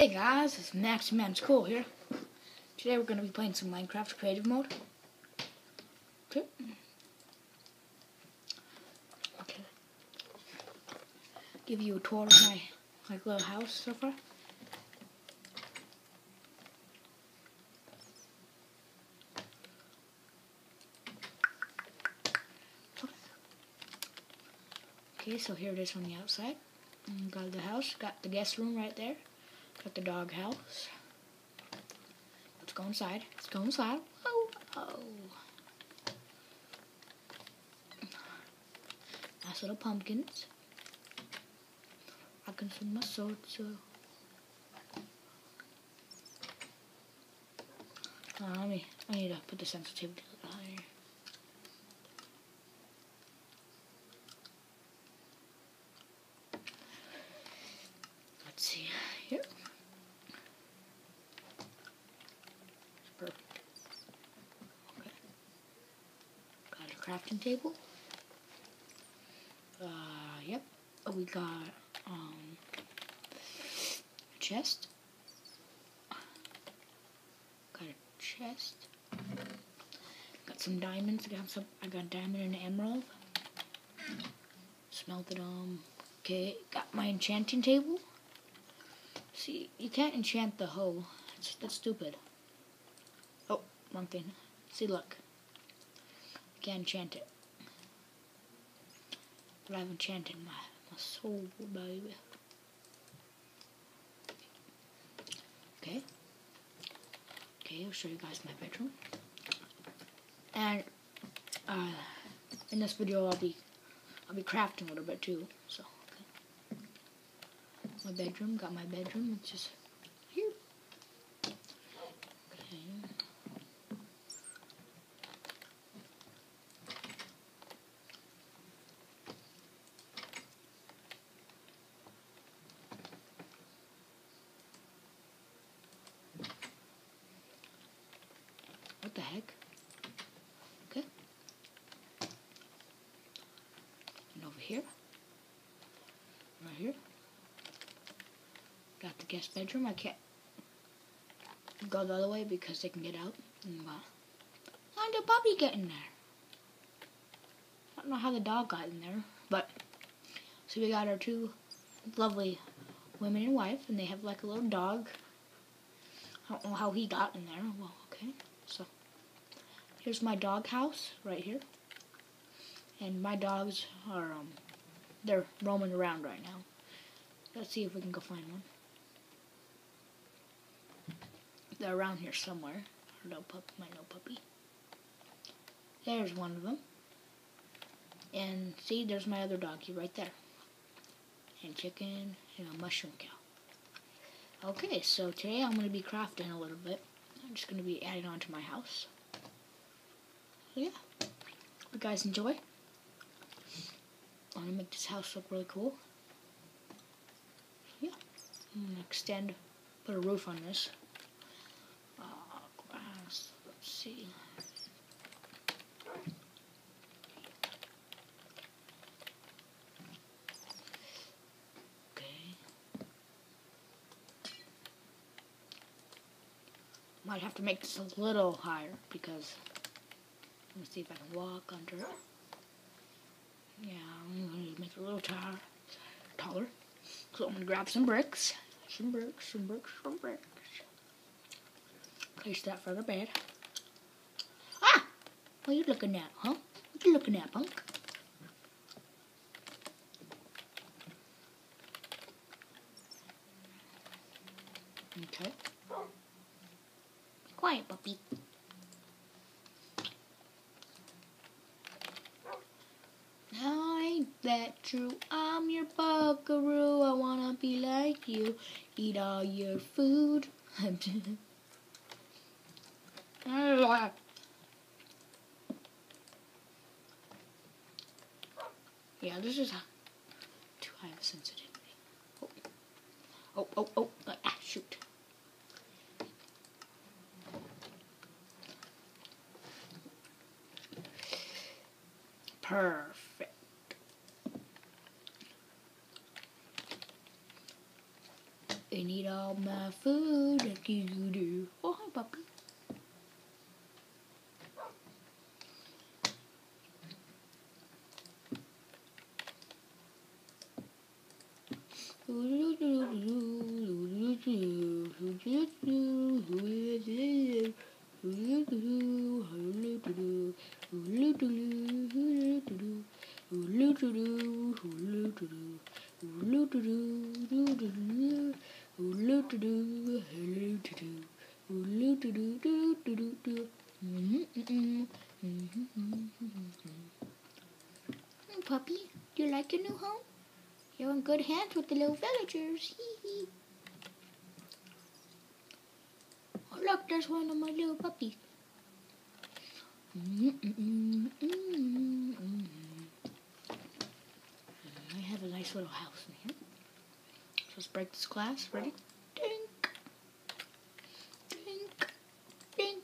Hey guys, it's Maxman's Cool here. Today we're going to be playing some Minecraft Creative Mode. Okay. Give you a tour of my little house so far. Okay, so here it is from the outside. Got the house, got the guest room right there. Got the dog house. Let's go inside. Let's go inside. Oh, oh. Nice little pumpkins. I can see my sword, so. I need to put the sensitivity a little higher. Let's see here. Perfect. Okay. Got a crafting table. Yep. We got a chest. Got a chest. Got some diamonds. I got a diamond and an emerald. Smelted them. Okay, got my enchanting table. See, you can't enchant the hoe. That's stupid. Oh, wrong thing. See, look. You can't enchant it. But I've enchanted my soul, baby. Okay. Okay, I'll show you guys my bedroom. And in this video, I'll be crafting a little bit too. So, okay. My bedroom. Got my bedroom. It's just here. Okay. What the heck? Okay. And over here. Right here. Got the guest bedroom. I can't go the other way because they can get out. And the puppy get in there. I don't know how the dog got in there. But, so we got our two lovely women and wife. And they have like a little dog. I don't know how he got in there. Well, okay. So, here's my dog house right here. And my dogs are, they're roaming around right now. Let's see if we can go find one. They're around here somewhere. My no puppy. There's one of them. And see, there's my other doggy right there. And chicken and a mushroom cow. Okay, so today I'm going to be crafting a little bit. I'm just going to be adding on to my house. So yeah, hope you guys enjoy. I want to make this house look really cool. So yeah, I'm going to put a roof on this. Grass, let's see. Okay. Might have to make this a little higher because let me see if I can walk under it. Yeah, I'm going to make it a little taller. So I'm going to grab some bricks. Some bricks. Place that for the bed. Ah! What are you looking at, huh? What are you looking at, punk? Okay. Be quiet, puppy. Now ain't that true? I'm your buckaroo. I wanna be like you. Eat all your food. Yeah, this is too high of sensitivity. Oh. Shoot. Perfect. They need all my food like you do. Oh, hi, puppy. Puppy, do you like your new home? You're in good hands with the little villagers. Hee hee. Oh, look, there's one of my little puppies. I have a nice little house in here. So let's break this glass. Ready? Dink. Dink. Dink.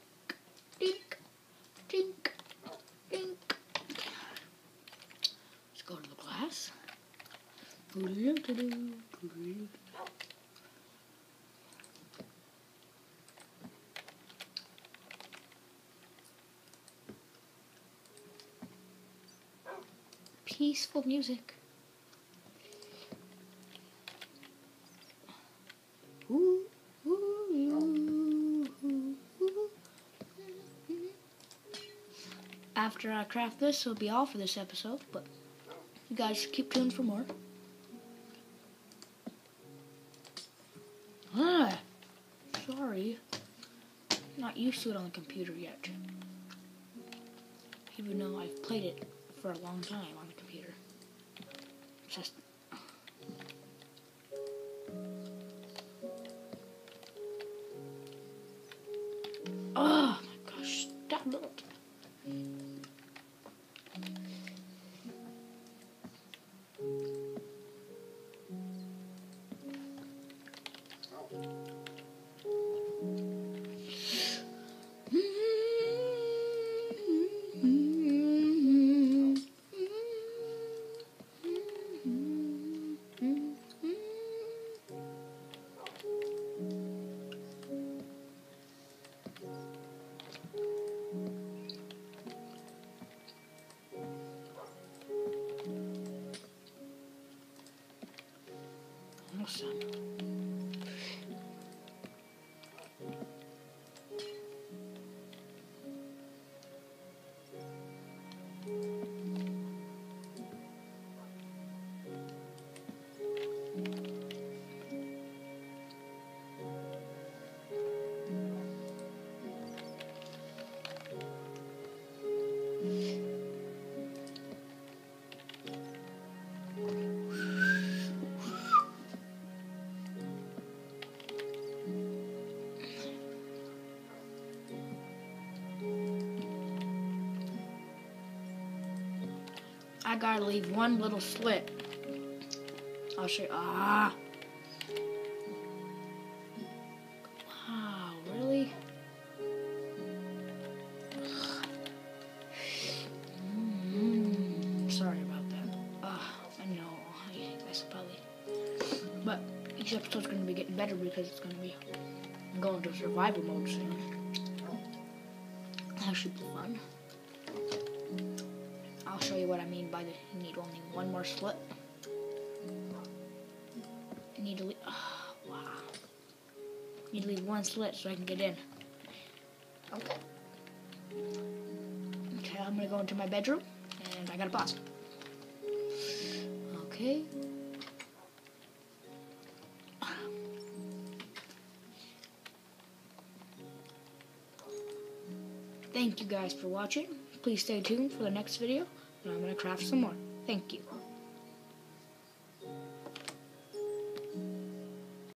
Dink. Dink. Dink. Let's go to the glass. Peaceful music. After I craft this, it'll be all for this episode, but you guys keep tuned for more. Sorry. Not used to it on the computer yet. Even though I've played it for a long time on the computer. It's just... Oh my gosh, stop it. Awesome. I gotta leave one little slit. I'll show you. Wow, really? Sorry about that. I know. I guess probably. But each episode's gonna be getting better because it's gonna be going to survival mode soon. That should be fun. I'll show you what I mean by the you need only one more slit. You need to leave, wow. You need to leave one slit so I can get in. Okay. Okay, I'm gonna go into my bedroom and I gotta pause. Okay. Thank you guys for watching. Please stay tuned for the next video, and I'm going to craft some more. Thank you.